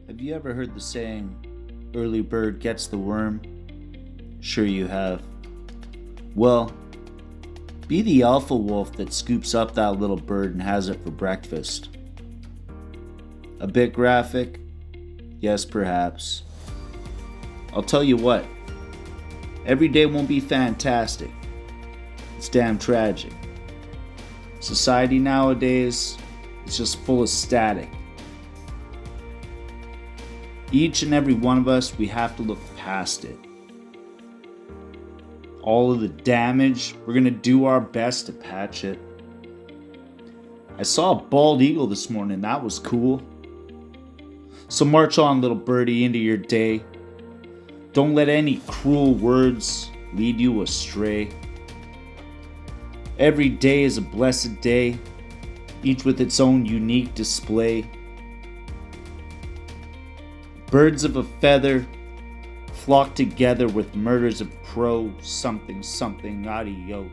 Have you ever heard the saying, early bird gets the worm? Sure you have. Well, be the alpha wolf that scoops up that little bird and has it for breakfast. A bit graphic? Yes, perhaps. I'll tell you what, every day won't be fantastic. It's damn tragic. Society nowadays is just full of static. Each and every one of us, we have to look past it. All of the damage, we're going to do our best to patch it. I saw a bald eagle this morning, that was cool. So march on, little birdie, into your day. Don't let any cruel words lead you astray. Every day is a blessed day, each with its own unique display. Birds of a feather flock together with murders of crow, something, something, adios.